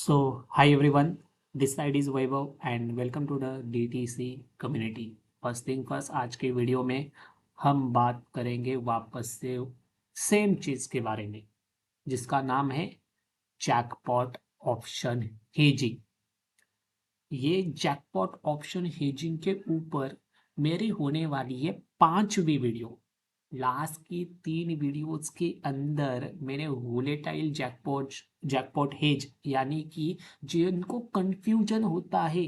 Hi everyone, this side is Vaibhav and welcome to the DTC community. First thing first, आज के video में हम बात करेंगे वापस से सेम चीज़ के बारे में जिसका नाम है जैकपॉट ऑप्शन हेजिंग। ये जैकपॉट ऑप्शन हेजिंग के ऊपर मेरी होने वाली है 5वीं वीडियो। लास्ट की 3 वीडियोस के अंदर मैंने वोलेटाइल जैकपॉट हेज यानी कि जिनको कंफ्यूजन होता है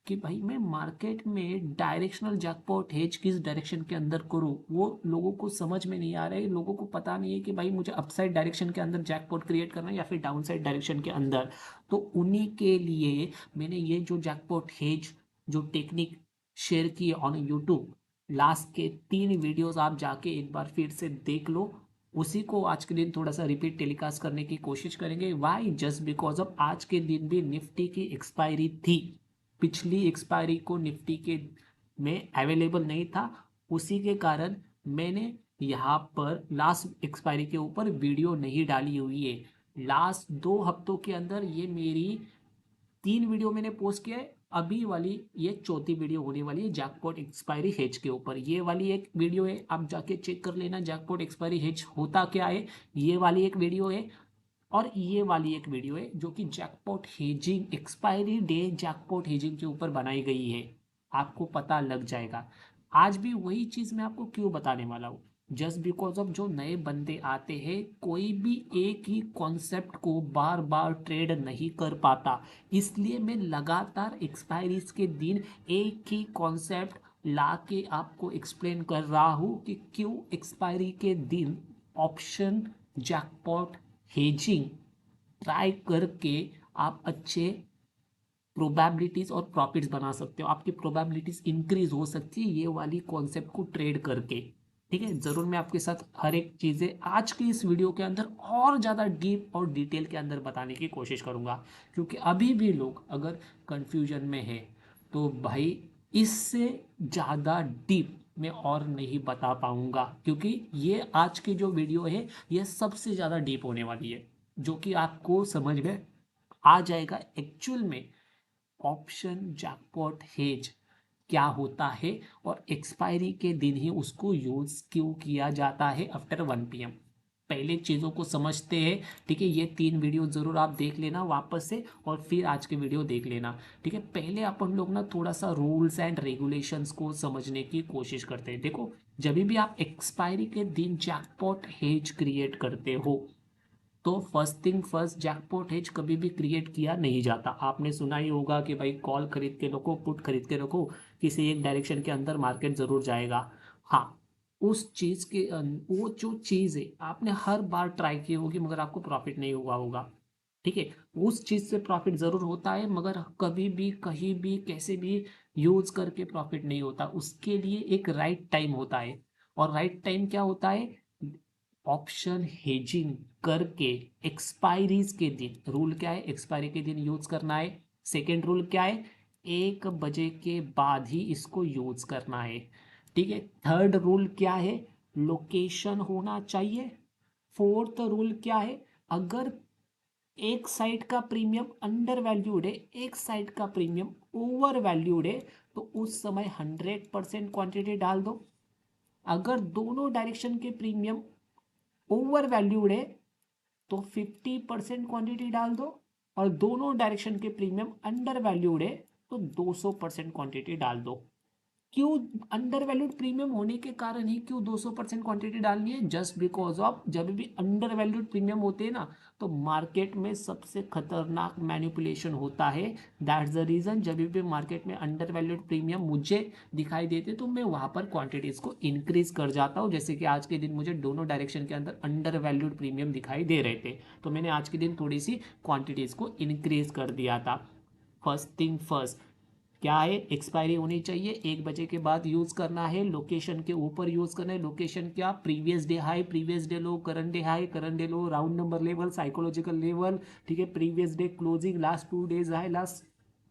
कि भाई मैं मार्केट में डायरेक्शनल जैकपॉट हेज किस डायरेक्शन के अंदर करूं, वो लोगों को समझ में नहीं आ रहा है। लोगों को पता नहीं है कि भाई मुझे अपसाइड डायरेक्शन के अंदर जैकपॉट क्रिएट करना है या फिर डाउन साइड डायरेक्शन के अंदर। तो उन्हीं के लिए मैंने ये जो जैकपॉट हेज जो टेक्निक शेयर की है ऑन यूट्यूब, लास्ट के 3 वीडियोस आप जाके एक बार फिर से देख लो। उसी को आज के दिन थोड़ा सा रिपीट टेलीकास्ट करने की कोशिश करेंगे। वाई? जस्ट बिकॉज ऑफ आज के दिन भी निफ्टी की एक्सपायरी थी। पिछली एक्सपायरी को निफ्टी के में अवेलेबल नहीं था, उसी के कारण मैंने यहाँ पर लास्ट एक्सपायरी के ऊपर वीडियो नहीं डाली हुई है। लास्ट 2 हफ्तों के अंदर ये मेरी 3 वीडियो मैंने पोस्ट किया है। अभी वाली ये चौथी वीडियो होने वाली है जैकपॉट एक्सपायरी हेज के ऊपर। ये वाली एक वीडियो है, आप जाके चेक कर लेना जैकपॉट एक्सपायरी हेज होता क्या है। ये वाली एक वीडियो है और ये वाली एक वीडियो है जो कि jackpot hedging expiry day jackpot hedging के ऊपर बनाई गई है। आपको पता लग जाएगा। आज भी वही चीज़ मैं आपको क्यों बताने वाला हूँ। जस्ट बिकॉज ऑफ जो नए बंदे आते हैं, कोई भी एक ही कॉन्सेप्ट को बार बार ट्रेड नहीं कर पाता, इसलिए मैं लगातार एक्सपायरीज के दिन एक ही कॉन्सेप्ट ला के आपको एक्सप्लेन कर रहा हूँ कि क्यों एक्सपायरी के दिन ऑप्शन जैकपॉट हेजिंग ट्राई करके आप अच्छे प्रोबेबिलिटीज और प्रॉफिट्स बना सकते हो। आपकी प्रोबेबिलिटीज इंक्रीज हो सकती है ये वाली कॉन्सेप्ट को ट्रेड करके। ठीक है, जरूर मैं आपके साथ हर एक चीज़ें आज की इस वीडियो के अंदर और ज़्यादा डीप और डिटेल के अंदर बताने की कोशिश करूँगा, क्योंकि अभी भी लोग अगर कंफ्यूजन में है तो भाई इससे ज़्यादा डीप मैं और नहीं बता पाऊँगा, क्योंकि ये आज की जो वीडियो है ये सबसे ज़्यादा डीप होने वाली है, जो कि आपको समझ में आ जाएगा एक्चुअल में ऑप्शन जैकपॉट हेज क्या होता है और एक्सपायरी के दिन ही उसको यूज क्यों किया जाता है आफ्टर 1 PM। पहले चीज़ों को समझते हैं। ठीक है, ये 3 वीडियो ज़रूर आप देख लेना वापस से और फिर आज के वीडियो देख लेना। ठीक है, पहले अपन लोग ना थोड़ा सा रूल्स एंड रेगुलेशंस को समझने की कोशिश करते हैं। देखो, जब भी आप एक्सपायरी के दिन जैकपॉट हेज क्रिएट करते हो तो first thing first, jackpot hedge कभी भी क्रिएट किया नहीं जाता। आपने सुना ही होगा कि भाई कॉल खरीद के रखो, पुट खरीद के रखो, किसी एक डायरेक्शन के अंदर मार्केट जरूर जाएगा। हाँ, उस चीज़ के वो जो चीज़ है आपने हर बार ट्राई की होगी मगर आपको प्रॉफिट नहीं हुआ होगा। ठीक है, उस चीज़ से प्रॉफिट ज़रूर होता है मगर कभी भी कहीं भी कैसे भी यूज करके प्रॉफिट नहीं होता। उसके लिए एक राइट टाइम होता है, और राइट टाइम क्या होता है? ऑप्शन हेजिंग करके एक्सपायरीज के दिन। रूल क्या है? एक्सपायरी के दिन यूज करना है। सेकेंड रूल क्या है? 1 बजे के बाद ही इसको यूज करना है। ठीक है, थर्ड रूल क्या है? लोकेशन होना चाहिए। फोर्थ रूल क्या है? अगर एक साइड का प्रीमियम अंडर वैल्यूड है, एक साइड का प्रीमियम ओवर वैल्यूड है, तो उस समय 100% क्वांटिटी डाल दो। अगर दोनों डायरेक्शन के प्रीमियम ओवर वैल्यूड है तो 50% क्वांटिटी डाल दो, और दोनों डायरेक्शन के प्रीमियम अंडर वैल्यूड है तो 200% क्वांटिटी डाल दो। क्यों अंडर वैल्यूड प्रीमियम होने के कारण ही क्यों 200% क्वांटिटी डालनी है? जस्ट बिकॉज ऑफ जब भी अंडर वैल्यूड प्रीमियम होते हैं ना, तो मार्केट में सबसे खतरनाक मैनिपुलेशन होता है। दैट्स द रीजन जब भी मार्केट में अंडर वैल्यूड प्रीमियम मुझे दिखाई देते तो मैं वहां पर क्वांटिटीज को इंक्रीज कर जाता हूँ। जैसे कि आज के दिन मुझे दोनों डायरेक्शन के अंदर अंडर वैल्यूड प्रीमियम दिखाई दे रहे थे, तो मैंने आज के दिन थोड़ी सी क्वांटिटीज को इंक्रीज कर दिया था। फर्स्ट थिंग फर्स्ट, क्या है? एक्सपायरी होनी चाहिए, 1 बजे के बाद यूज करना है, लोकेशन के ऊपर यूज करना है। लोकेशन क्या? Previous day high, previous day low, current day high, current day low, round number level, psychological level. ठीक है, previous day closing, last 2 days high, last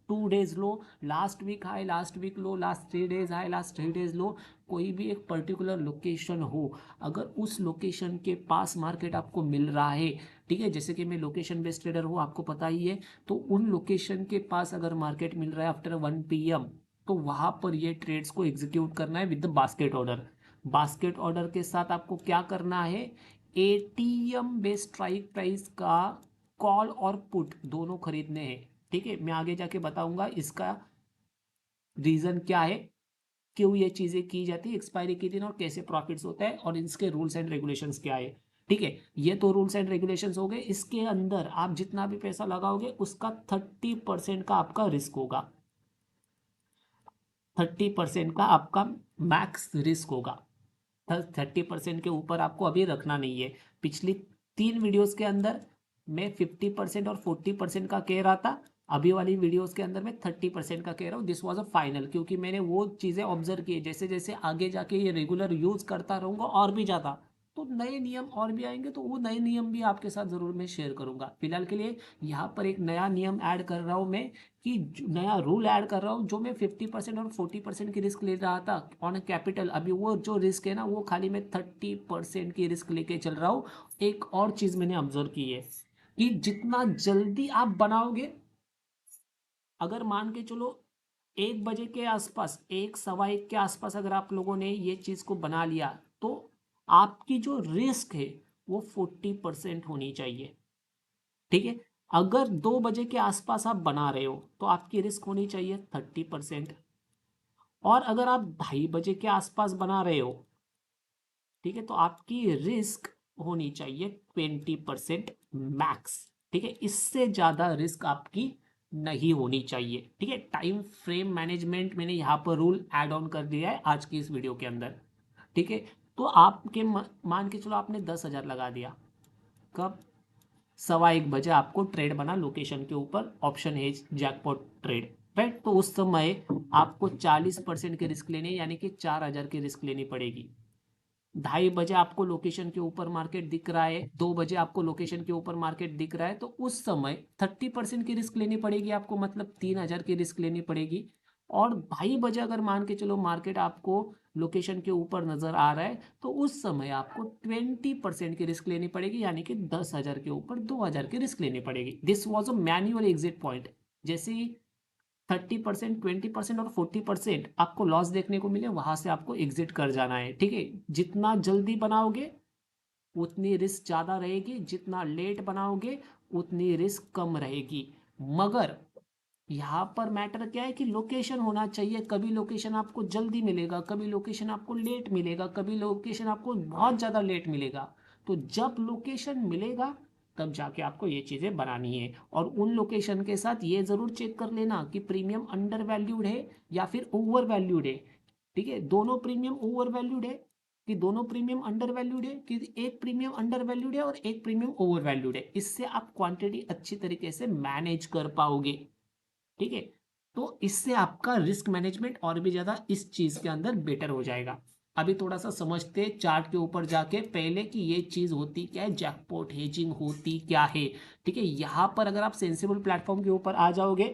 2 days low, last week high last week low, last 3 days high last 3 days low, कोई भी एक particular location हो, अगर उस location के पास market आपको मिल रहा है, ठीक है, जैसे कि मैं लोकेशन बेस्ड ट्रेडर हूँ आपको पता ही है, तो उन लोकेशन के पास अगर मार्केट मिल रहा है आफ्टर 1 PM, तो वहां पर ये ट्रेड्स को एग्जीक्यूट करना है with the basket order. Basket order के साथ आपको क्या करना है, एटीएम बेस्ड स्ट्राइक प्राइस का कॉल और पुट दोनों खरीदने हैं। ठीक है, मैं आगे जाके बताऊंगा इसका रीजन क्या है, क्यों ये चीजें की जाती है एक्सपायरी के दिन, और कैसे प्रॉफिट्स होता है, और इसके रूल्स एंड रेगुलेशंस क्या है। ठीक है, ये तो रूल्स एंड रेगुलेशंस हो गए। इसके अंदर आप जितना भी पैसा लगाओगे उसका 30% का आपका रिस्क होगा, 30% का आपका मैक्स रिस्क होगा। 30% के ऊपर आपको अभी रखना नहीं है। पिछली 3 वीडियोस के अंदर मैं 50% और 40% का कह रहा था, अभी वाली वीडियोस के अंदर मैं 30% का कह रहा हूँ। दिस वाज अ फाइनल, क्योंकि मैंने वो चीज़ें ऑब्जर्व की, जैसे जैसे आगे जाके ये रेगुलर यूज करता रहूँगा और भी ज़्यादा, तो नए नियम और भी आएंगे, तो वो नए नियम भी आपके साथ ज़रूर मैं शेयर करूँगा। फिलहाल के लिए यहाँ पर एक नया नियम ऐड कर रहा हूँ मैं, कि नया रूल ऐड कर रहा हूँ, जो मैं 50% और 40% की रिस्क ले रहा था ऑन कैपिटल, अभी वो जो रिस्क है ना, वो खाली मैं 30% की रिस्क लेके चल रहा हूँ। एक और चीज मैंने ऑब्जर्व की है कि जितना जल्दी आप बनाओगे, अगर मान के चलो 1 बजे के आसपास, 1 सवा 1 के आसपास अगर आप लोगों ने ये चीज को बना लिया, तो आपकी जो रिस्क है वो 40% होनी चाहिए। ठीक है, अगर 2 बजे के आसपास आप बना रहे हो तो आपकी रिस्क होनी चाहिए 30%, और अगर आप 2:30 बजे के आसपास बना रहे हो, ठीक है, तो आपकी रिस्क होनी चाहिए 20% मैक्स। ठीक है, इससे ज़्यादा रिस्क आपकी नहीं होनी चाहिए। ठीक है, टाइम फ्रेम मैनेजमेंट मैंने यहाँ पर रूल ऐड ऑन कर दिया है आज की इस वीडियो के अंदर। ठीक है, तो आपके मान के चलो आपने 10,000 लगा दिया, कब, 1:15 आपको ट्रेड बना लोकेशन के ऊपर, option hedge jackpot trade, right, तो उस समय आपको 40% की रिस्क लेनी है, यानी कि 4,000 की रिस्क लेनी पड़ेगी। 2:30 बजे आपको लोकेशन के ऊपर मार्केट दिख रहा है, 2 बजे आपको लोकेशन के ऊपर मार्केट दिख रहा है, तो उस समय 30% की रिस्क लेनी पड़ेगी आपको, मतलब 3,000 की रिस्क लेनी पड़ेगी। और 2:30 बजे अगर मान के चलो मार्केट आपको लोकेशन के ऊपर नजर आ रहा है, तो उस समय आपको 20% की रिस्क लेनी पड़ेगी, यानी कि 10,000 के ऊपर 2,000 की रिस्क लेनी पड़ेगी। This was a manual exit point. जैसे ही 30%, 20% और 40% आपको लॉस देखने को मिले, वहां से आपको एग्जिट कर जाना है। ठीक है, जितना जल्दी बनाओगे उतनी रिस्क ज़्यादा रहेगी, जितना लेट बनाओगे उतनी रिस्क कम रहेगी। मगर यहाँ पर मैटर क्या है कि लोकेशन होना चाहिए। कभी लोकेशन आपको जल्दी मिलेगा, कभी लोकेशन आपको लेट मिलेगा, कभी लोकेशन आपको बहुत ज़्यादा लेट मिलेगा। तो जब लोकेशन मिलेगा तब जाके आपको ये चीज़ें बनानी है, और उन लोकेशन के साथ ये ज़रूर चेक कर लेना कि प्रीमियम अंडर वैल्यूड है या फिर ओवर वैल्यूड है। ठीक है, दोनों प्रीमियम ओवर वैल्यूड है कि दोनों प्रीमियम अंडर वैल्यूड है, कि एक प्रीमियम अंडर वैल्यूड है और एक प्रीमियम ओवर वैल्यूड है। इससे आप क्वांटिटी अच्छी तरीके से मैनेज कर पाओगे। ठीक है, तो इससे आपका रिस्क मैनेजमेंट और भी ज्यादा इस चीज के अंदर बेटर हो जाएगा। अभी थोड़ा सा समझते हैं चार्ट के ऊपर जाके पहले कि ये चीज होती क्या है, जैकपॉट हेजिंग होती क्या है। ठीक है, यहाँ पर अगर आप सेंसिबल प्लेटफॉर्म के ऊपर आ जाओगे,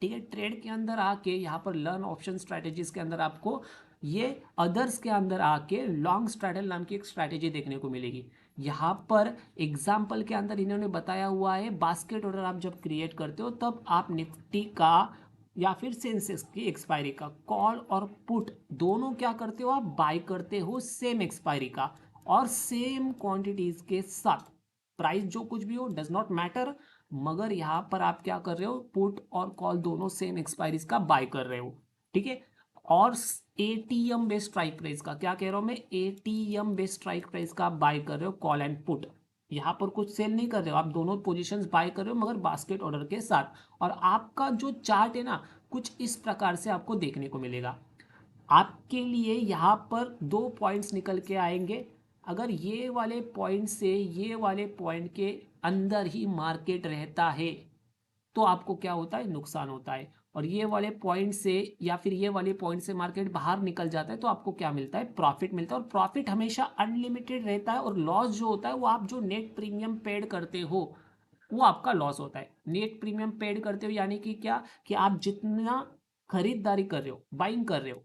ठीक है, ट्रेड के अंदर आके यहाँ पर लर्न ऑप्शन स्ट्रैटेजीज के अंदर आपको ये अदर्स के अंदर आके लॉन्ग स्ट्रैडल नाम की एक स्ट्रैटेजी देखने को मिलेगी। यहाँ पर एग्जाम्पल के अंदर इन्होंने बताया हुआ है, बास्केट ऑर्डर आप जब क्रिएट करते हो तब आप निफ्टी का या फिर सेंसेक्स की एक्सपायरी का कॉल और पुट दोनों क्या करते हो, आप बाय करते हो सेम एक्सपायरी का और सेम क्वांटिटीज के साथ। प्राइस जो कुछ भी हो डज नॉट मैटर, मगर यहाँ पर आप क्या कर रहे हो, पुट और कॉल दोनों सेम एक्सपायरीज का बाय कर रहे हो। ठीक है, और एटीएम बेस्ड स्ट्राइक प्राइस का क्या कह रहा हूं मैं, एटीएम बेस्ड स्ट्राइक प्राइस का आप बाय कर रहे हो कॉल एंड पुट। यहाँ पर कुछ सेल नहीं कर रहे हो, आप दोनों पोजीशंस बाय कर रहे हो मगर बास्केट ऑर्डर के साथ। और आपका जो चार्ट है ना, कुछ इस प्रकार से आपको देखने को मिलेगा। आपके लिए यहाँ पर 2 पॉइंट्स निकल के आएंगे। अगर ये वाले पॉइंट से ये वाले पॉइंट के अंदर ही मार्केट रहता है तो आपको क्या होता है, नुकसान होता है। और ये वाले पॉइंट से या फिर ये वाले पॉइंट से मार्केट बाहर निकल जाता है तो आपको क्या मिलता है, प्रॉफिट मिलता है। और प्रॉफिट हमेशा अनलिमिटेड रहता है, और लॉस जो होता है वो आप जो नेट प्रीमियम पेड करते हो वो आपका लॉस होता है। नेट प्रीमियम पेड करते हो यानी कि क्या, कि आप जितना खरीदारी कर रहे हो, बाइंग कर रहे हो,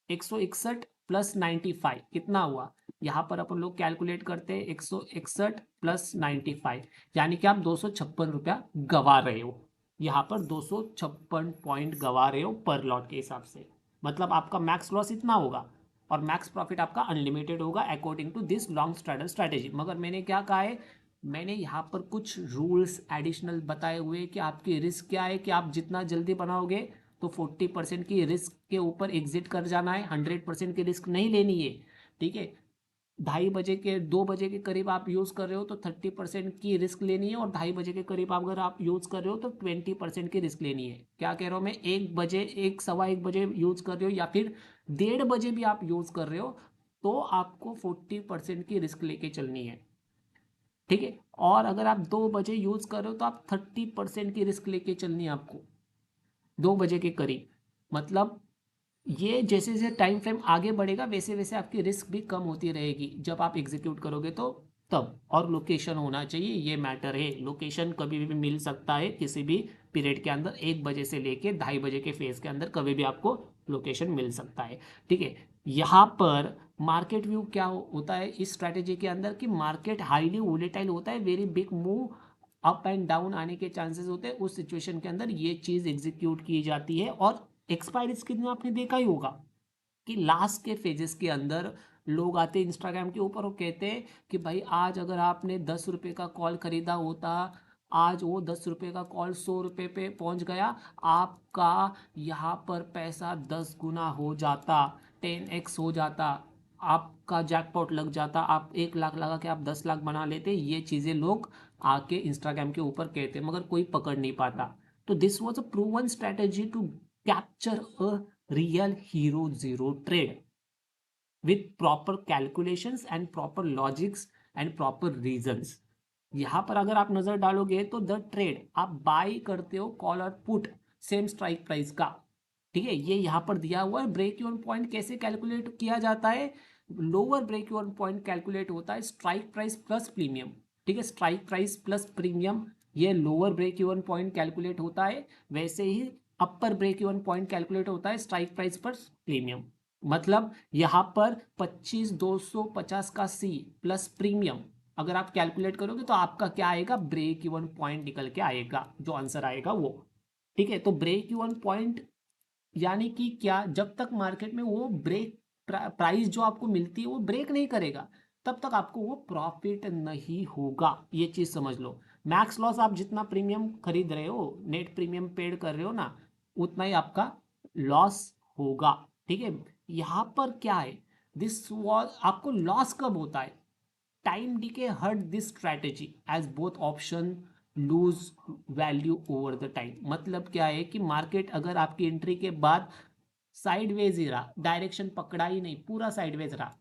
161 प्लस 95 कितना हुआ, यहाँ पर अपन लोग कैलकुलेट करते हैं 161 प्लस 95 यानी कि आप 256 रुपया गवा रहे हो। यहाँ पर 256 पॉइंट गवा रहे हो पर लॉट के हिसाब से, मतलब आपका मैक्स लॉस इतना होगा और मैक्स प्रॉफिट आपका अनलिमिटेड होगा according to this long straddle strategy. मगर मैंने क्या कहा है, मैंने यहाँ पर कुछ रूल्स एडिशनल बताए हुए कि आपकी रिस्क क्या है, कि आप जितना जल्दी बनाओगे तो 40% की रिस्क के ऊपर एग्जिट कर जाना है, 100% की रिस्क नहीं लेनी है। ठीक है, 2:30 के 2 बजे के करीब आप यूज़ कर रहे हो तो 30% की रिस्क लेनी है, और 2:30 के करीब अगर आप यूज़ कर रहे हो तो 20% की रिस्क लेनी है। क्या कह रहा हूँ मैं, 1 बजे, 1 सवा 1 बजे यूज़ कर रहे हो या फिर 1:30 बजे भी आप यूज़ कर रहे हो तो आपको 40% की रिस्क लेके चलनी है। ठीक है, और अगर आप 2 बजे यूज़ कर रहे हो तो आप 30% की रिस्क लेके चलनी है आपको 2 बजे के करीब। मतलब ये जैसे जैसे टाइम फ्रेम आगे बढ़ेगा वैसे वैसे आपकी रिस्क भी कम होती रहेगी जब आप एग्जीक्यूट करोगे तो तब। और लोकेशन होना चाहिए, ये मैटर है, लोकेशन कभी भी मिल सकता है किसी भी पीरियड के अंदर, 1 बजे से लेके 2:30 बजे के फेज के अंदर कभी भी आपको लोकेशन मिल सकता है। ठीक है, यहाँ पर मार्केट व्यू क्या होता है इस स्ट्रैटेजी के अंदर, कि मार्केट हाईली वोलेटाइल होता है, very big move up and down आने के चांसेस होते हैं। उस सिचुएशन के अंदर ये चीज़ एग्जीक्यूट की जाती है। और एक्सपायरी के दिन आपने देखा ही होगा कि लास्ट के फेजेस के अंदर लोग आते हैं इंस्टाग्राम के ऊपर और कहते हैं कि भाई आज अगर आपने 10 रुपये का कॉल खरीदा होता, आज वो 10 रुपये का कॉल 100 रुपये पे पहुंच गया, आपका यहाँ पर पैसा 10 गुना हो जाता, 10x हो जाता, आपका जैकपॉट लग जाता, आप 1 लाख लगा के आप 10 लाख बना लेते। ये चीज़ें लोग आके इंस्टाग्राम के ऊपर कहते हैं मगर कोई पकड़ नहीं पाता। तो this was a proven strategy to capture a real hero zero trade with proper calculations and proper logics and proper reasons। यहां पर अगर आप नजर डालोगे तो द ट्रेड आप बाई करते हो कॉल और पुट सेम स्ट्राइक प्राइस का। ठीक है, ये यहां पर दिया हुआ है। ब्रेक इवन पॉइंट कैसे कैलकुलेट किया जाता है, lower break even point calculate होता है स्ट्राइक प्राइस प्लस प्रीमियम। ठीक है, स्ट्राइक प्राइस प्लस प्रीमियम, ये lower break even point calculate होता है। वैसे ही upper break even point calculate होता है स्ट्राइक प्राइस पर प्रीमियम। मतलब यहाँ पर 25,250 का सी प्लस प्रीमियम अगर आप कैलकुलेट करोगे तो आपका क्या आएगा, ब्रेक इवन पॉइंट निकल के आएगा, जो आंसर आएगा वो। ठीक है, तो ब्रेक इवन पॉइंट यानी कि क्या, जब तक मार्केट में वो ब्रेक प्राइस जो आपको मिलती है वो ब्रेक नहीं करेगा तब तक आपको वो प्रॉफिट नहीं होगा। ये चीज समझ लो। मैक्स लॉस आप जितना प्रीमियम खरीद रहे हो, नेट प्रीमियम पेड कर रहे हो ना, उतना ही आपका लॉस होगा। ठीक है, यहाँ पर क्या है, दिस वॉज आपको लॉस कब होता है, time decay hurt this strategy as both option lose value over the time. मतलब क्या है कि मार्केट अगर आपकी एंट्री के बाद साइडवेज ही रहा, डायरेक्शन पकड़ा ही नहीं, पूरा साइडवेज रहा,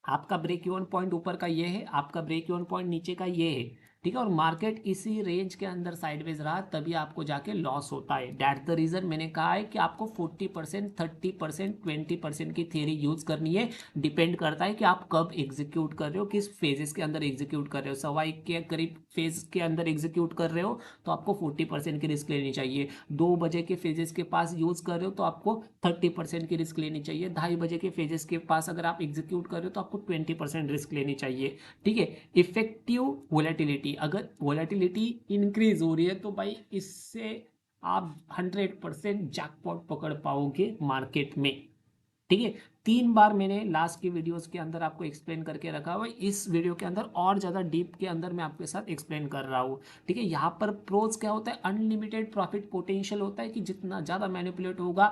आपका ब्रेक इवन पॉइंट ऊपर का ये है, आपका ब्रेक इवन पॉइंट नीचे का ये है। ठीक है, और मार्केट इसी रेंज के अंदर साइडवेज रहा तभी आपको जाके लॉस होता है। दैट द रीजन मैंने कहा है कि आपको 40%, 30%, 20% की थ्योरी यूज करनी है। डिपेंड करता है कि आप कब एग्जीक्यूट कर रहे हो, किस फेजेस के अंदर एग्जीक्यूट कर रहे हो। 1:15 के करीब फेज के अंदर एग्जीक्यूट कर रहे हो तो आपको 40% की रिस्क लेनी चाहिए। 2 बजे के फेजेस के पास यूज कर रहे हो तो आपको 30% की रिस्क लेनी चाहिए। 2:30 बजे के फेजेस के पास अगर आप एग्जीक्यूट कर रहे हो तो आपको 20% रिस्क लेनी चाहिए। ठीक है, इफेक्टिव वोलेटिलिटी, अगर वोलेटिलिटी इंक्रीज हो रही है तो भाई इससे आप 100% जैकपॉट पकड़ पाओगे मार्केट में। ठीक है, 3 बार मैंने लास्ट की वीडियोस के अंदर आपको एक्सप्लेन करके रखा हुआ है, इस वीडियो के अंदर और ज़्यादा डीप के अंदर मैं आपके साथ एक्सप्लेन कर रहा हूँ। ठीक है, यहाँ पर प्रोज क्या होता है, अनलिमिटेड प्रॉफिट पोटेंशियल होता है कि जितना ज़्यादा मैनिपुलेट होगा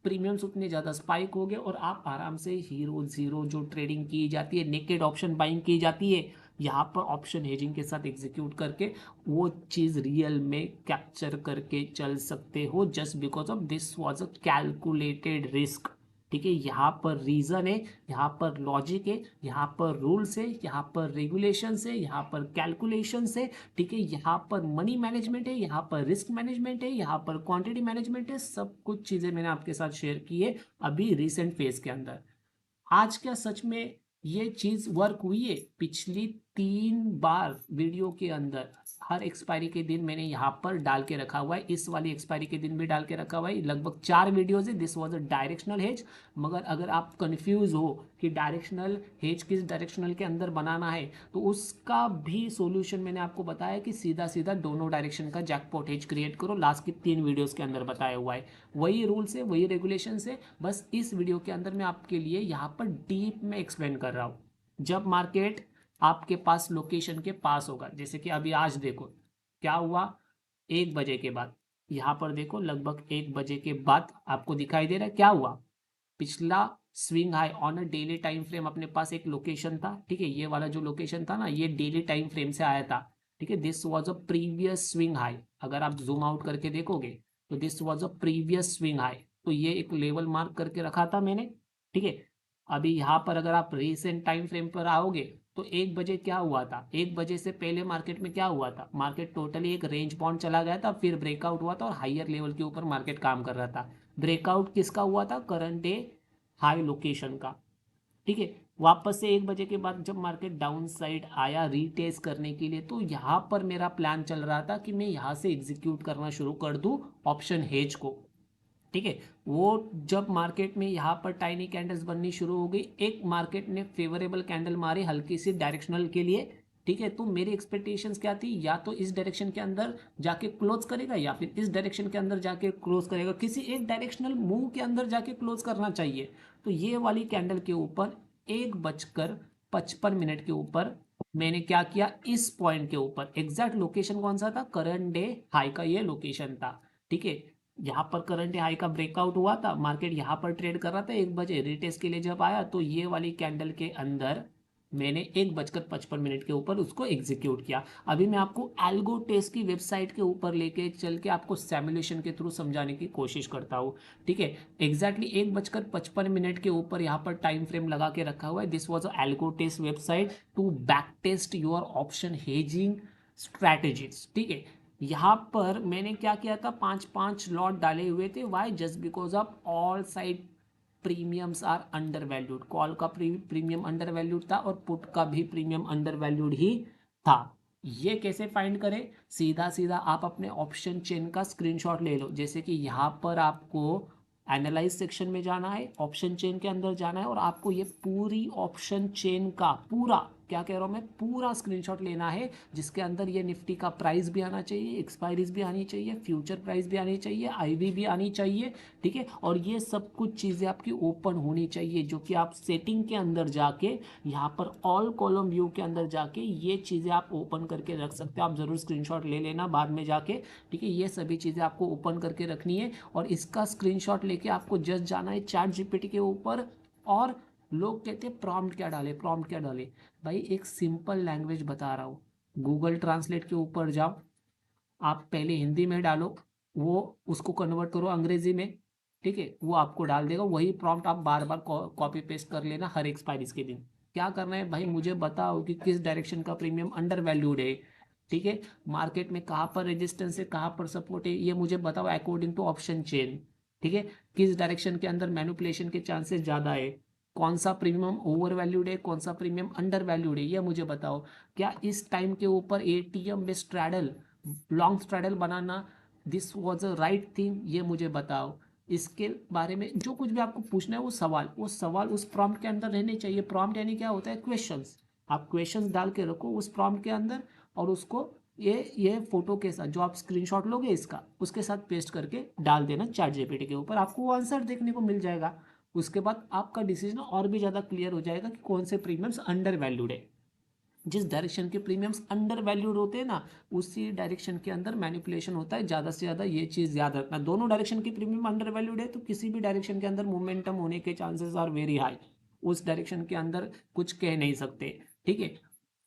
प्रीमियम्स उतने ज़्यादा स्पाइक हो गए और आप आराम से हीरो जीरो जो ट्रेडिंग की जाती है, नेकेड ऑप्शन बाइंग की जाती है, यहाँ पर ऑप्शन हेजिंग के साथ एग्जीक्यूट करके वो चीज़ रियल में कैप्चर करके चल सकते हो, just because of this was a calculated risk. ठीक है, यहाँ पर रीजन है, यहाँ पर लॉजिक है, यहाँ पर रूल्स है, यहाँ पर रेगुलेशंस है, यहाँ पर कैलकुलेशंस है। ठीक है, यहाँ पर मनी मैनेजमेंट है, यहाँ पर रिस्क मैनेजमेंट है, यहाँ पर क्वांटिटी मैनेजमेंट है। सब कुछ चीज़ें मैंने आपके साथ शेयर की है अभी रिसेंट फेज के अंदर। आज क्या सच में ये चीज़ वर्क हुई है, पिछली 3 बार वीडियो के अंदर हर एक्सपायरी के दिन मैंने यहाँ पर डाल के रखा हुआ है, इस वाली एक्सपायरी के दिन भी डाल के रखा हुआ है। लगभग 4 वीडियोज है। This was a directional hedge. मगर अगर आप कंफ्यूज हो कि डायरेक्शनल हेज किस डायरेक्शनल के अंदर बनाना है, तो उसका भी सॉल्यूशन मैंने आपको बताया कि सीधा सीधा दोनों डायरेक्शन का जैकपॉट हेज क्रिएट करो। लास्ट की 3 वीडियोस के अंदर बताया हुआ है। वही रूल्स है, वही रेगुलेशन है, बस इस वीडियो के अंदर मैं आपके लिए यहाँ पर डीप में एक्सप्लेन कर रहा हूँ। जब मार्केट आपके पास लोकेशन के पास होगा, जैसे कि अभी आज देखो क्या हुआ, 1 बजे के बाद, यहाँ पर देखो लगभग 1 बजे के बाद आपको दिखाई दे रहा है क्या हुआ। पिछला swing high on a daily time frame अपने पास एक लोकेशन था, ठीक है, ये वाला जो लोकेशन था ना, ये डेली टाइम फ्रेम से आया था, ठीक है। This was a previous swing high. अगर आप जूम आउट करके देखोगे तो this was a previous swing high. तो ये एक लेवल मार्क करके रखा था मैंने, ठीक है। अभी यहाँ पर अगर आप रिसेंट टाइम फ्रेम पर आओगे तो 1 बजे क्या हुआ था, 1 बजे से पहले मार्केट में क्या हुआ था, मार्केट टोटली एक रेंज बाउंड चला गया था, फिर ब्रेकआउट हुआ था और हायर लेवल के ऊपर मार्केट काम कर रहा था। ब्रेकआउट किसका हुआ था, करंट डे हाई लोकेशन का, ठीक है। वापस से 1 बजे के बाद जब मार्केट डाउन साइड आया रीटेस्ट करने के लिए, तो यहाँ पर मेरा प्लान चल रहा था कि मैं यहाँ से एग्जीक्यूट करना शुरू कर दूँ ऑप्शन हेज को, ठीक है। वो जब मार्केट में यहाँ पर टाइनी कैंडल्स बननी शुरू हो गई, एक मार्केट ने फेवरेबल कैंडल मारी हल्की सी डायरेक्शनल के लिए, ठीक है। तो मेरी एक्सपेक्टेशंस क्या थी, या तो इस डायरेक्शन के अंदर जाके क्लोज करेगा या फिर इस डायरेक्शन के अंदर जाके क्लोज करेगा, किसी एक डायरेक्शनल मूव के अंदर जाके क्लोज करना चाहिए। तो ये वाली कैंडल के ऊपर 1:55 के ऊपर मैंने क्या किया, इस पॉइंट के ऊपर एग्जैक्ट लोकेशन कौन सा था, करंट डे हाई का ये लोकेशन था, ठीक है। यहाँ पर करंट हाई का ब्रेकआउट हुआ था, मार्केट यहाँ पर ट्रेड कर रहा था, 1 बजे रिटेस्ट के लिए जब आया तो ये वाली कैंडल के अंदर मैंने 1:55 के ऊपर उसको एग्जीक्यूट किया। अभी मैं आपको एल्गो टेस्ट की वेबसाइट के ऊपर लेके चल के आपको सिमुलेशन के थ्रू समझाने की कोशिश करता हूँ, ठीक है। एग्जैक्टली 1:55 के ऊपर यहाँ पर टाइम फ्रेम लगा के रखा हुआ है। This was algo test website to back test your option hedging strategies, ठीक है। यहाँ पर मैंने क्या किया था, 5-5 लॉट डाले हुए थे। Why, just because of all side premiums are undervalued. Call का प्रीमियम अंडर वैल्यूड था और पुट का भी प्रीमियम अंडर वैल्यूड ही था। ये कैसे फाइंड करें, सीधा सीधा आप अपने ऑप्शन चेन का स्क्रीनशॉट ले लो। जैसे कि यहाँ पर आपको एनालाइज सेक्शन में जाना है, ऑप्शन चेन के अंदर जाना है और आपको ये पूरी ऑप्शन चेन का पूरा, क्या कह रहा हूँ मैं, पूरा स्क्रीनशॉट लेना है, जिसके अंदर ये निफ्टी का प्राइस भी आना चाहिए, एक्सपायरीज भी आनी चाहिए, फ्यूचर प्राइस भी आनी चाहिए, आईवी भी आनी चाहिए, ठीक है। और ये सब कुछ चीज़ें आपकी ओपन होनी चाहिए, जो कि आप सेटिंग के अंदर जाके यहाँ पर ऑल कॉलम व्यू के अंदर जाके ये चीज़ें आप ओपन करके रख सकते हो। आप ज़रूर स्क्रीनशॉट ले लेना बाद में जाके, ठीक है। ये सभी चीज़ें आपको ओपन करके रखनी है और इसका स्क्रीनशॉट लेके आपको जस्ट जाना है चैट जीपीटी के ऊपर। और लोग कहते हैं प्रॉम्प्ट क्या डाले, प्रॉम्प्ट क्या डाले, भाई एक सिंपल लैंग्वेज बता रहा हूँ। गूगल ट्रांसलेट के ऊपर जाओ, आप पहले हिंदी में डालो, वो उसको कन्वर्ट करो अंग्रेजी में, ठीक है, वो आपको डाल देगा। वही प्रॉम्प्ट आप बार बार कॉपी पेस्ट कर लेना हर एक्सपायरीज के दिन। क्या करना है भाई, मुझे बताओ कि किस डायरेक्शन का प्रीमियम अंडर वैल्यूड है, ठीक है। मार्केट में कहाँ पर रेजिस्टेंस है, कहाँ पर सपोर्ट है, ये मुझे बताओ अकॉर्डिंग टू ऑप्शन चेन, ठीक है। किस डायरेक्शन के अंदर मैनिपुलेशन के चांसेस ज़्यादा है, कौन सा प्रीमियम ओवर वैल्यूड है, कौन सा प्रीमियम अंडर वैल्यूड है, ये मुझे बताओ। क्या इस टाइम के ऊपर एटीएम में straddle, long straddle banana this was a right thing, ये मुझे बताओ। इसके बारे में जो कुछ भी आपको पूछना है, वो सवाल उस प्रॉम्प्ट के अंदर रहने चाहिए। प्रॉम्प्ट यानी क्या होता है, क्वेश्चंस। आप क्वेश्चंस डाल के रखो उस प्रॉम्प्ट के अंदर और उसको ये फोटो के साथ जो आप स्क्रीनशॉट लोगे इसका, उसके साथ पेस्ट करके डाल देना चैट जीपीटी के ऊपर, आपको वो आंसर देखने को मिल जाएगा। उसके बाद आपका डिसीजन और भी ज़्यादा क्लियर हो जाएगा कि कौन से प्रीमियम्स अंडर वैल्यूड है। जिस डायरेक्शन के प्रीमियम्स अंडर वैल्यूड होते हैं ना, उसी डायरेक्शन के अंदर मैनिपुलेशन होता है ज़्यादा से ज़्यादा। ये चीज़ याद रखना, दोनों डायरेक्शन की प्रीमियम अंडर वैल्यूड है तो किसी भी डायरेक्शन के अंदर मोमेंटम होने के चांसेस आर वेरी हाई। उस डायरेक्शन के अंदर कुछ कह नहीं सकते, ठीक है।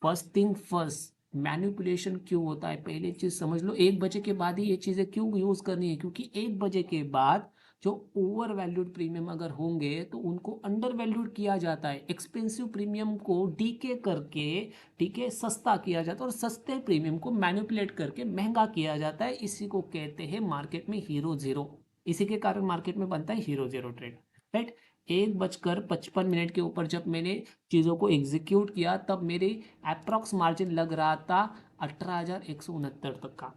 फर्स्ट थिंग फर्स्ट, मैनिपुलेशन क्यों होता है पहले चीज़ समझ लो। 1 बजे के बाद ही ये चीज़ें क्यों यूज़ करनी है, क्योंकि 1 बजे के बाद जो ओवर वैल्यूड प्रीमियम अगर होंगे तो उनको अंडर वैल्यूड किया जाता है, एक्सपेंसिव प्रीमियम को डीके करके, ठीक है, सस्ता किया जाता है और सस्ते प्रीमियम को मैनिपुलेट करके महंगा किया जाता है। इसी को कहते हैं मार्केट में हीरो जीरो। इसी के कारण मार्केट में बनता है हीरो जीरो ट्रेड, राइट। 1:55 के ऊपर जब मैंने चीज़ों को एग्जीक्यूट किया तब मेरी अप्रॉक्स मार्जिन लग रहा था 18,169 तक का।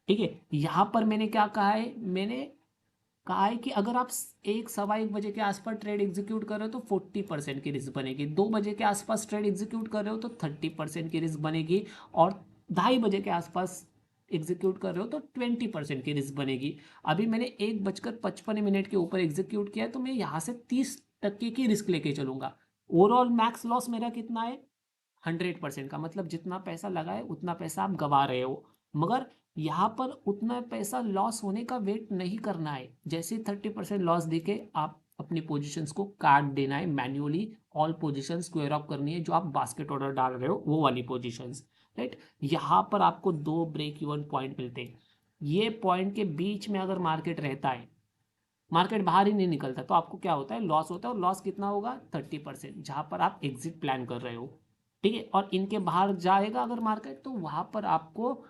ठीक है, यहाँ पर मैंने क्या कहा है, मैंने कहा है कि अगर आप 1 सवा 1 बजे के आसपास ट्रेड एग्जीक्यूट कर रहे हो तो 40% की रिस्क बनेगी, 2 बजे के आसपास ट्रेड एग्जीक्यूट कर रहे हो तो 30% की रिस्क बनेगी, और 2:30 बजे के आसपास एग्जीक्यूट कर रहे हो तो 20% की रिस्क बनेगी। अभी मैंने 1:55 के ऊपर एग्जीक्यूट किया है तो मैं यहाँ से 30% की रिस्क लेके चलूंगा। ओवरऑल मैक्स लॉस मेरा कितना है, 100% का, मतलब जितना पैसा लगा है उतना पैसा आप गवा रहे हो। मगर यहाँ पर उतना पैसा लॉस होने का वेट नहीं करना है, जैसे 30% लॉस देके आप अपनी पोजीशंस को काट देना है manually, all positions square of करनी है, जो आप बास्केट ऑर्डर डाल रहे हो वो वाली पोजीशंस। राइट, यहाँ पर आपको 2 ब्रेक इवन पॉइंट मिलते हैं। ये पॉइंट के बीच में अगर मार्केट रहता है, मार्केट बाहर ही नहीं निकलता, तो आपको क्या होता है, लॉस होता है, और लॉस कितना होगा, 30%, जहां पर आप एग्जिट प्लान कर रहे हो। ठीक है, और इनके बाहर जाएगा अगर मार्केट तो वहां पर आपको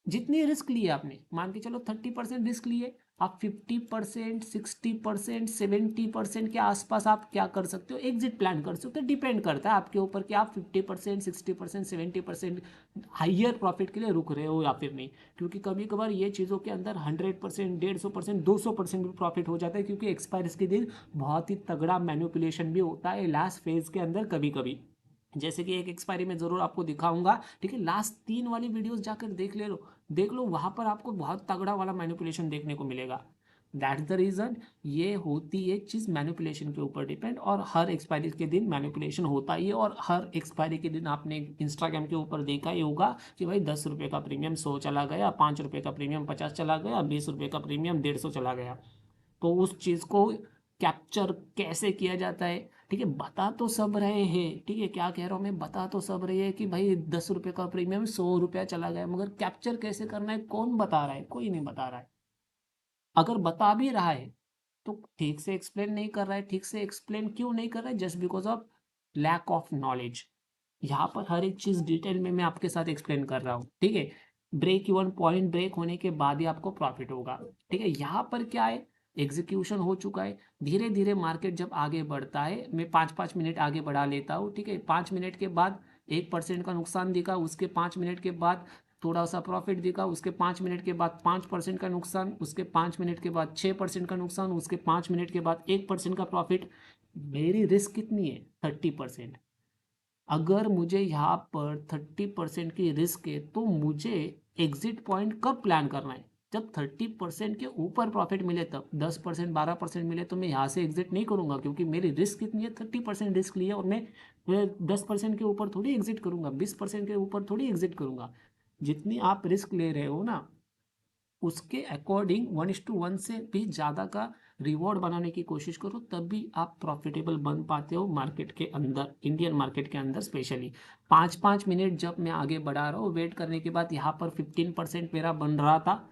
जितनी रिस्क ली है आपने, मान के चलो 30% रिस्क लिए, आप 50%, 60%, 70% के आसपास आप क्या कर सकते हो, एग्जिट प्लान कर सकते हो। डिपेंड करता है आपके ऊपर कि आप 50%, 60%, 70% हाइयर प्रॉफिट के लिए रुक रहे हो या फिर नहीं, क्योंकि कभी कभार ये चीज़ों के अंदर 100%, 150%, 200% भी प्रॉफिट हो जाता है, क्योंकि एक्सपायर्स के दिन बहुत ही तगड़ा मैनिपुलेशन भी होता है लास्ट फेज के अंदर कभी कभी, जैसे कि एक एक्सपायरी में जरूर आपको दिखाऊंगा। ठीक है, लास्ट 3 वाली वीडियोस जाकर देख लो, वहां पर आपको बहुत तगड़ा वाला मैनिपुलेशन देखने को मिलेगा। दैट्स द रीजन, ये होती है चीज मैनिपुलेशन के ऊपर डिपेंड, और हर एक्सपायरी के दिन मैनिपुलेशन होता ही है, और हर एक्सपायरी के दिन आपने इंस्टाग्राम के ऊपर देखा ही होगा कि भाई 10 रुपये का प्रीमियम 100 चला गया, 5 रुपये का प्रीमियम 50 चला गया, 20 रुपये का प्रीमियम 150 चला गया। तो उस चीज को कैप्चर कैसे किया जाता है, ठीक है, बता तो सब रहे हैं, ठीक है, क्या कह रहा हूँ मैं, बता तो सब रहे हैं कि भाई 10 रुपये का प्रीमियम 100 रुपया चला गया, मगर कैप्चर कैसे करना है कौन बता रहा है, कोई नहीं बता रहा है। अगर बता भी रहा है तो ठीक से एक्सप्लेन नहीं कर रहा है। ठीक से एक्सप्लेन क्यों नहीं कर रहा है, just because of lack of knowledge. यहाँ पर हर एक चीज डिटेल में मैं आपके साथ एक्सप्लेन कर रहा हूँ। ठीक है, ब्रेक इवन पॉइंट ब्रेक होने के बाद ही आपको प्रॉफिट होगा। ठीक है, यहाँ पर क्या है, एग्जीक्यूशन हो चुका है, धीरे धीरे मार्केट जब आगे बढ़ता है, मैं 5-5 मिनट आगे बढ़ा लेता हूँ। ठीक है, 5 मिनट के बाद 1% का नुकसान दिखा, उसके 5 मिनट के बाद थोड़ा सा प्रॉफिट दिखा, उसके 5 मिनट के बाद 5% का नुकसान, उसके 5 मिनट के बाद 6% का नुकसान, उसके 5 मिनट के बाद 1% का प्रॉफिट। मेरी रिस्क कितनी है, 30%। अगर मुझे यहाँ पर 30% की रिस्क है तो मुझे एग्जिट पॉइंट कब प्लान करना है, जब 30% के ऊपर प्रॉफिट मिले, तब 10%, 12% मिले तो मैं यहाँ से एग्जिट नहीं करूंगा, क्योंकि मेरी रिस्क कितनी है, 30% रिस्क लिया, और मैं 10% के ऊपर थोड़ी एग्जिट करूंगा, 20% के ऊपर थोड़ी एग्जिट करूंगा। जितनी आप रिस्क ले रहे हो ना, उसके अकॉर्डिंग 1:1 से भी ज़्यादा का रिवॉर्ड बनाने की कोशिश करो, तब भी आप प्रॉफिटेबल बन पाते हो मार्केट के अंदर, इंडियन मार्केट के अंदर स्पेशली। 5-5 मिनट जब मैं आगे बढ़ा रहा हूँ, वेट करने के बाद यहाँ पर 15% मेरा बन रहा था,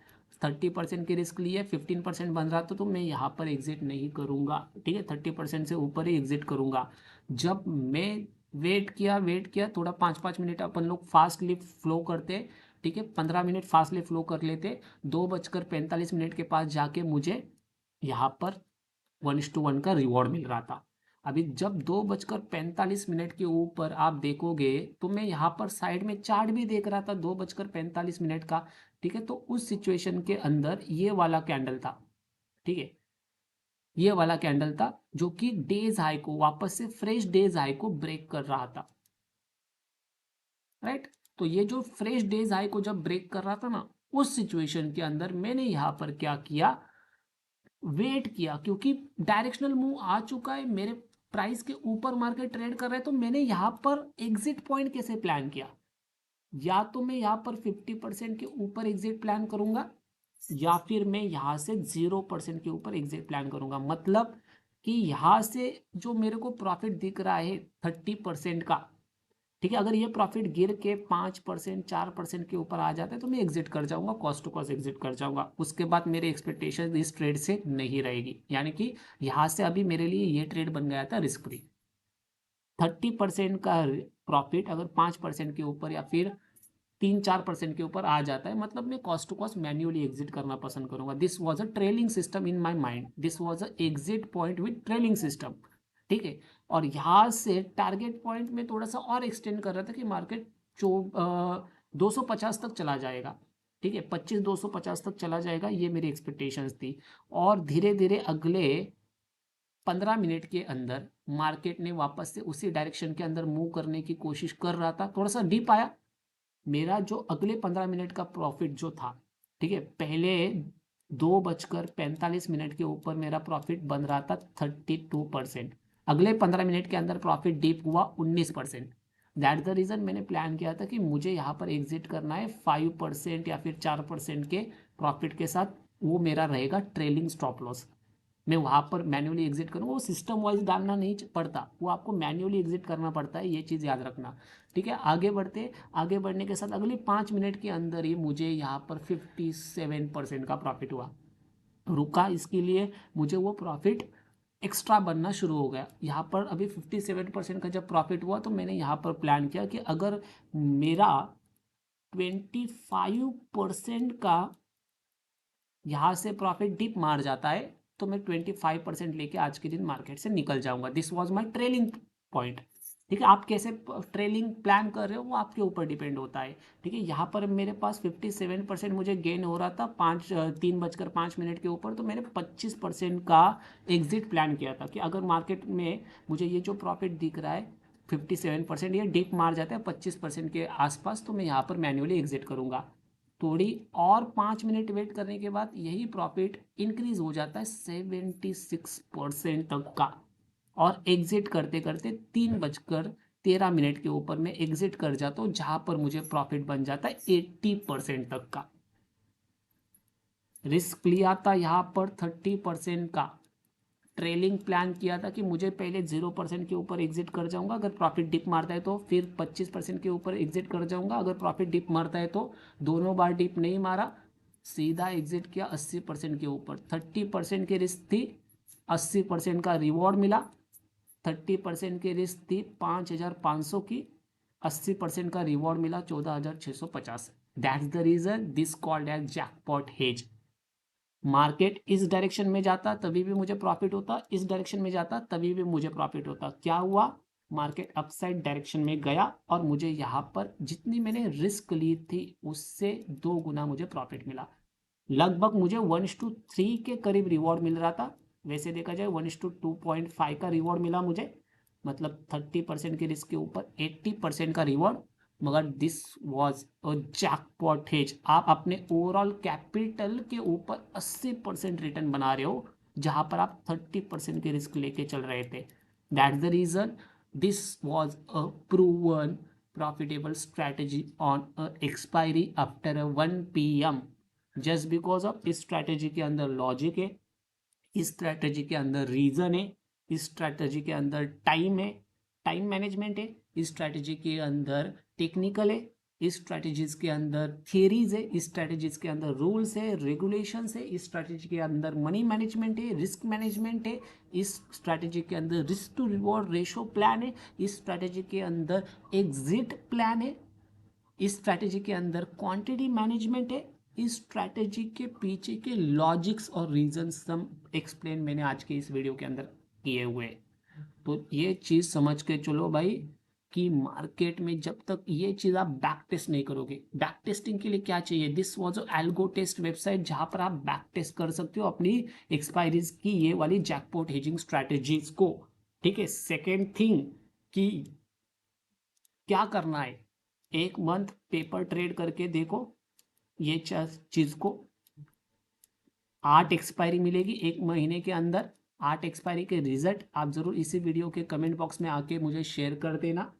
30% की रिस्क लिए 15% बन रहा था, तो मैं यहाँ पर एग्जिट नहीं करूँगा। ठीक है, 30% से ऊपर ही एग्जिट करूँगा। जब मैं वेट किया थोड़ा, 5-5 मिनट अपन लोग फास्टली फ्लो करते। ठीक है, 15 मिनट फास्टली फ्लो कर लेते, 2:45 के पास जाके मुझे यहाँ पर 1:1 का रिवॉर्ड मिल रहा था। अभी जब 2:45 के ऊपर आप देखोगे तो मैं यहाँ पर साइड में चार्ट भी देख रहा था 2:45 का। ठीक है, तो उस सिचुएशन के अंदर ये वाला कैंडल था। ठीक है, ये वाला कैंडल था जो कि डेज हाई को वापस से फ्रेश डेज हाई को ब्रेक कर रहा था। राइट, तो ये जो फ्रेश डेज हाई को जब ब्रेक कर रहा था ना, उस सिचुएशन के अंदर मैंने यहां पर क्या किया, वेट किया, क्योंकि डायरेक्शनल मूव आ चुका है, मेरे प्राइस के ऊपर मार्केट ट्रेड कर रहा है, तो मैंने यहां पर एग्जिट पॉइंट कैसे प्लान किया, या तो मैं यहाँ पर 50% के ऊपर एग्जिट प्लान करूंगा, या फिर मैं यहाँ से 0% के ऊपर एग्जिट प्लान करूंगा। मतलब कि यहाँ से जो मेरे को प्रॉफिट दिख रहा है 30% का, ठीक है, अगर ये प्रॉफिट गिर के 5%, 4% के ऊपर आ जाता है तो मैं एग्जिट कर जाऊंगा, कॉस्ट टू कॉस्ट एग्जिट कर जाऊंगा। उसके बाद मेरी एक्सपेक्टेशन इस ट्रेड से नहीं रहेगी, यानी कि यहाँ से अभी मेरे लिए ये ट्रेड बन गया था रिस्क फ्री। 30% का प्रॉफिट अगर 5% के ऊपर या फिर 3-4% के ऊपर आ जाता है, मतलब मैं cost to cost manually exit करना पसंद करूंगा। This was a trailing system in my mind, this was a exit point with trailing system. ठीक है, और यहाँ से टारगेट पॉइंट में थोड़ा सा और एक्सटेंड कर रहा था कि मार्केट 250 तक चला जाएगा। ठीक है, 25-250 तक चला जाएगा, ये मेरी एक्सपेक्टेशंस थी। और धीरे धीरे अगले 15 मिनट के अंदर मार्केट ने वापस से उसी डायरेक्शन के अंदर मूव करने की कोशिश कर रहा था, थोड़ा सा डीप आया। मेरा जो अगले 15 मिनट का प्रॉफिट जो था, ठीक है, पहले 2:45 के ऊपर मेरा प्रॉफिट बन रहा था 32%। अगले 15 मिनट के अंदर प्रॉफिट डीप हुआ 19%। दैट द रीज़न मैंने प्लान किया था कि मुझे यहाँ पर एग्जिट करना है 5% या फिर 4% के प्रॉफिट के साथ। वो मेरा रहेगा ट्रेलिंग स्टॉप लॉस। मैं वहाँ पर मैन्युअली एग्जिट करूँ, वो सिस्टम वाइज डालना नहीं पड़ता, वो आपको मैन्युअली एग्जिट करना पड़ता है, ये चीज़ याद रखना। ठीक है, आगे बढ़ने के साथ अगले 5 मिनट के अंदर ही मुझे यहाँ पर 57% का प्रॉफिट हुआ। रुका इसके लिए, मुझे वो प्रॉफिट एक्स्ट्रा बनना शुरू हो गया। यहाँ पर अभी 57% का जब प्रॉफिट हुआ तो मैंने यहाँ पर प्लान किया कि अगर मेरा 25% का यहाँ से प्रॉफिट डिप मार जाता है तो मैं 25% लेके आज के दिन मार्केट से निकल जाऊंगा। This was my trailing point. ठीक है, आप कैसे ट्रेलिंग प्लान कर रहे हो वो आपके ऊपर डिपेंड होता है। ठीक है, यहाँ पर मेरे पास 57% मुझे गेन हो रहा था 3:05 के ऊपर, तो मैंने 25% का एग्जिट प्लान किया था कि अगर मार्केट में मुझे ये जो प्रॉफिट दिख रहा है 57%, ये डिप मार जाता है 25% के आसपास, तो मैं यहाँ पर मैन्युअली एग्जिट करूँगा। थोड़ी और 5 मिनट वेट करने के बाद यही प्रॉफिट इंक्रीज हो जाता है 76% तक का, और एग्जिट करते करते 3:13 के ऊपर मैं एग्जिट कर जाता हूँ, जहां पर मुझे प्रॉफिट बन जाता है 80% तक का। रिस्क लिया था यहाँ पर 30% का। ट्रेलिंग प्लान किया था कि मुझे पहले 0% के ऊपर एग्जिट कर जाऊंगा, अगर प्रॉफिट डिप मारता है तो फिर 25% के ऊपर एग्जिट कर जाऊंगा, अगर प्रॉफिट डिप मारता है तो दोनों बार डिप नहीं मारा, सीधा एग्जिट किया 80% के ऊपर। 30% की रिस्क थी, 80% का रिवॉर्ड मिला। 30% की रिस्क थी 5,500 की, 80% का रिवॉर्ड मिला 14,650। That's the reason this called as jackpot hedge. Market इस डायरेक्शन में जाता तभी भी मुझे प्रॉफिट होता, इस डायरेक्शन में जाता तभी भी मुझे प्रॉफिट होता। क्या हुआ, मार्केट अपसाइड डायरेक्शन में गया और मुझे यहाँ पर जितनी मैंने रिस्क ली थी उससे 2 गुना मुझे प्रॉफिट मिला। लगभग मुझे 1:3 के करीब रिवॉर्ड मिल रहा था। वैसे देखा जाए 1:2.5 का रिवॉर्ड मिला मुझे, मतलब 30% के रिस्क के ऊपर 80% का रिवॉर्ड। मगर this was a jackpot hedge. आप अपने ओवरऑल कैपिटल के ऊपर 80% रिटर्न बना रहे हो, जहां पर आप 30% के रिस्क लेके चल रहे थे। That's the reason this was a proven profitable strategy on expiry after 1 PM। Just because of इस स्ट्रैटेजी के अंदर लॉजिक है, इस स्ट्रैटेजी के अंदर रीजन है, इस स्ट्रैटेजी के अंदर टाइम है, टाइम मैनेजमेंट है, इस स्ट्रैटेजी के अंदर टेक्निकल है, इस स्ट्रैटेजीज के अंदर थियरीज है, इस स्ट्रैटेजीज के अंदर रूल्स है, रेगुलेशंस है, इस स्ट्रैटेजी के अंदर मनी मैनेजमेंट है, रिस्क मैनेजमेंट है, इस स्ट्रैटेजी के अंदर risk to reward ratio plan है, इस स्ट्रैटेजी के अंदर एग्जिट प्लान है, इस स्ट्रैटेजी के अंदर क्वांटिटी मैनेजमेंट है। इस स्ट्रैटेजी के पीछे के लॉजिक्स और रीजंस सब एक्सप्लेन मैंने आज के इस वीडियो के अंदर किए हुए। तो ये चीज़ समझ के चलो भाई कि मार्केट में जब तक ये चीज़ आप बैक टेस्ट नहीं करोगे, बैक टेस्टिंग के लिए क्या चाहिए, this was algo test website जहां पर आप बैक टेस्ट कर सकते हो अपनी एक्सपायरीज की ये वाली जैकपॉट हेजिंग स्ट्रैटेजीज को। ठीक है, सेकेंड थिंग कि क्या करना है, 1 मंथ पेपर ट्रेड करके देखो ये चीज को। 8 एक्सपायरी मिलेगी 1 महीने के अंदर। 8 एक्सपायरी के रिजल्ट आप जरूर इसी वीडियो के कमेंट बॉक्स में आके मुझे शेयर कर देना।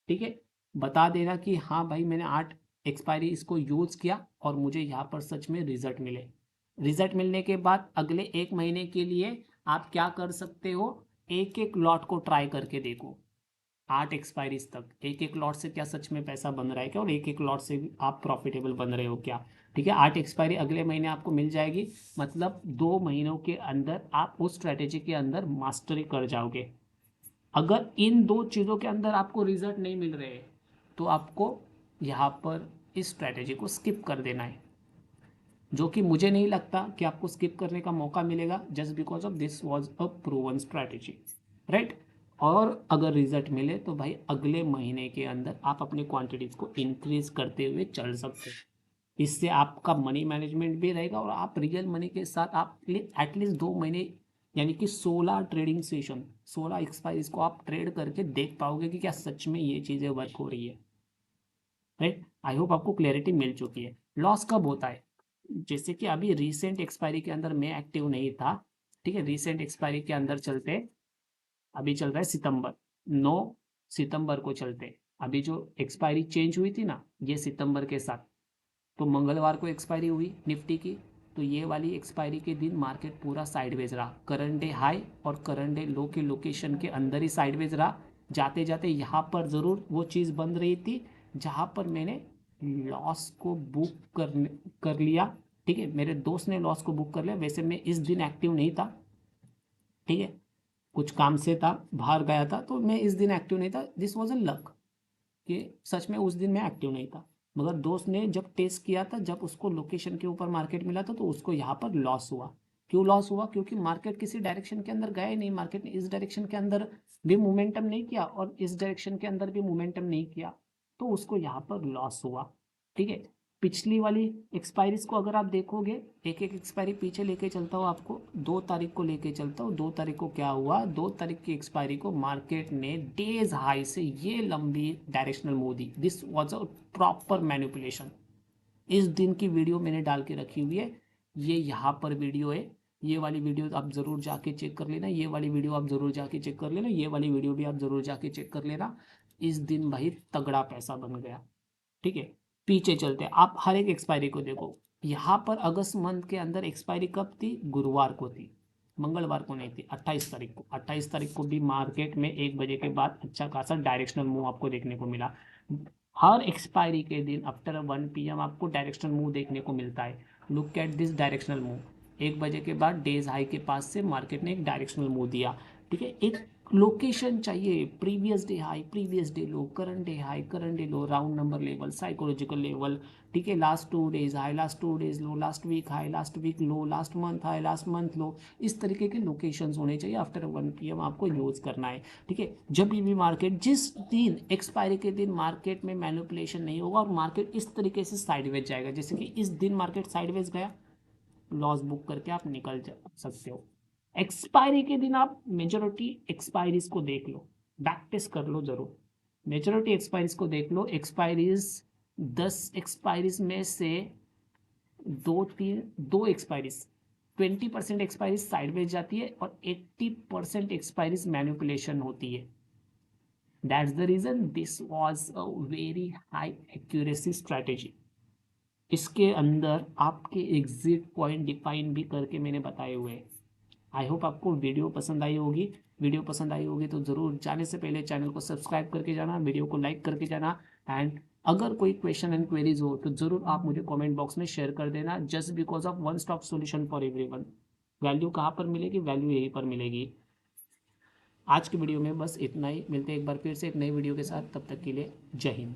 ठीक है, बता देना कि हाँ भाई मैंने 8 एक्सपायरी इसको यूज किया और मुझे यहाँ पर सच में रिजल्ट मिले। रिजल्ट मिलने के बाद अगले 1 महीने के लिए आप क्या कर सकते हो, एक एक लॉट को ट्राई करके देखो। 8 एक्सपायरीज तक एक एक लॉट से क्या सच में पैसा बन रहा है क्या, और एक एक लॉट से भी आप प्रॉफिटेबल बन रहे हो क्या। ठीक है, 8 एक्सपायरी अगले महीने आपको मिल जाएगी, मतलब 2 महीनों के अंदर आप उस स्ट्रैटेजी के अंदर मास्टरी कर जाओगे। अगर इन दो चीज़ों के अंदर आपको रिजल्ट नहीं मिल रहे तो आपको यहाँ पर इस स्ट्रैटेजी को स्किप कर देना है, जो कि मुझे नहीं लगता कि आपको स्किप करने का मौका मिलेगा, just because of this was a proven strategy, right. और अगर रिजल्ट मिले तो भाई अगले महीने के अंदर आप अपनी क्वांटिटीज को इंक्रीज करते हुए चल सकते हैं। इससे आपका मनी मैनेजमेंट भी रहेगा और आप रियल मनी के साथ आप एटलीस्ट 2 महीने यानी कि 16 ट्रेडिंग सेशन, 16 एक्सपायरीज को आप ट्रेड करके देख पाओगे कि क्या सच में ये चीज़ें वर्क हो रही है, राइट। आई होप आपको क्लैरिटी मिल चुकी है। लॉस कब होता है, जैसे कि अभी रिसेंट एक्सपायरी के अंदर मैं एक्टिव नहीं था, ठीक है। रिसेंट एक्सपायरी के अंदर चलते, अभी चल रहा है सितंबर, 9 सितंबर को चलते, अभी जो एक्सपायरी चेंज हुई थी ना ये सितंबर के साथ, तो मंगलवार को एक्सपायरी हुई निफ्टी की, तो ये वाली एक्सपायरी के दिन मार्केट पूरा साइडवेज रहा, करंट डे हाई और करंट डे लो के लोकेशन के अंदर ही साइडवेज रहा। जाते जाते यहाँ पर ज़रूर वो चीज़ बंद रही थी जहाँ पर मैंने लॉस को बुक कर लिया, ठीक है। मेरे दोस्त ने लॉस को बुक कर लिया, वैसे मैं इस दिन एक्टिव नहीं था, ठीक है। कुछ काम से था, बाहर गया था, तो मैं इस दिन एक्टिव नहीं था। दिस वॉज अ लक कि सच में उस दिन मैं एक्टिव नहीं था, मगर दोस्त ने जब टेस्ट किया था, जब उसको लोकेशन के ऊपर मार्केट मिला था, तो उसको यहाँ पर लॉस हुआ। क्यों लॉस हुआ, क्योंकि मार्केट किसी डायरेक्शन के अंदर गया ही नहीं, मार्केट ने इस डायरेक्शन के अंदर भी मोमेंटम नहीं किया और इस डायरेक्शन के अंदर भी मोमेंटम नहीं किया, तो उसको यहाँ पर लॉस हुआ, ठीक है। पिछली वाली एक्सपायरीज को अगर आप देखोगे, एक एक एक्सपायरी पीछे लेके चलता हूँ आपको, 2 तारीख को लेके चलता हूँ। 2 तारीख को क्या हुआ, 2 तारीख की एक्सपायरी को मार्केट ने डेज हाई से ये लंबी directional move the. This was a proper manipulation. इस दिन की वीडियो मैंने डाल के रखी हुई है, ये यहाँ पर वीडियो है, ये वाली वीडियो आप ज़रूर जाके चेक कर लेना, ये वाली वीडियो आप ज़रूर जाके चेक कर लेना, ये वाली वीडियो भी आप ज़रूर जाके चेक कर लेना। इस दिन भाई तगड़ा पैसा बन गया, ठीक है। पीछे चलते हैं, आप हर एक एक्सपायरी को देखो। यहाँ पर अगस्त मंथ के अंदर एक्सपायरी कब थी, गुरुवार को थी, मंगलवार को नहीं थी। 28 तारीख को, 28 तारीख को भी मार्केट में 1 बजे के बाद अच्छा खासा डायरेक्शनल मूव आपको देखने को मिला। हर एक्सपायरी के दिन आफ्टर 1 PM आपको डायरेक्शनल मूव देखने को मिलता है। Look at this directional move. 1 बजे के बाद डेज हाई के पास से मार्केट ने एक डायरेक्शनल मूव दिया, ठीक है। एक लोकेशन चाहिए, previous day high, previous day low, current day high, current day low, round number level, psychological level, ठीक है। Last 2 days high, last 2 days low, last week high, last week low, last month high, last month low, इस तरीके के locations होने चाहिए। After 1 PM आपको use करना है, ठीक है। जब भी मार्केट, जिस दिन एक्सपायरी के दिन मार्केट में मैनिपुलेशन नहीं होगा और मार्केट इस तरीके से साइडवेज जाएगा, जैसे कि इस दिन मार्केट साइडवेज गया, लॉस बुक करके आप निकल जा सकते हो। एक्सपायरी के दिन आप मेजोरिटी एक्सपायरीज को देख लो, बैक टेस्ट कर लो जरूर, मेजोरिटी एक्सपायरीज को देख लो। एक्सपायरीज 10 एक्सपायरीज में से 2 एक्सपायरीज 20% एक्सपायरीज साइडवेज जाती है और 80% एक्सपायरीज मैनिपुलेशन होती है। That's the reason this was a very high accuracy strategy. इसके अंदर आपके एग्जिट पॉइंट डिफाइन भी करके मैंने बताए हुए हैं। आई होप आपको वीडियो पसंद आई होगी। वीडियो पसंद आई होगी तो ज़रूर जाने से पहले चैनल को सब्सक्राइब करके जाना, वीडियो को लाइक करके जाना। एंड अगर कोई क्वेश्चन एंड क्वेरीज हो तो ज़रूर आप मुझे कमेंट बॉक्स में शेयर कर देना, just because of one stop solution for everyone. Value कहाँ पर मिलेगी, वैल्यू यहीं पर मिलेगी। आज की वीडियो में बस इतना ही, मिलते हैं एक बार फिर से एक नई वीडियो के साथ, तब तक के लिए जय हिंद।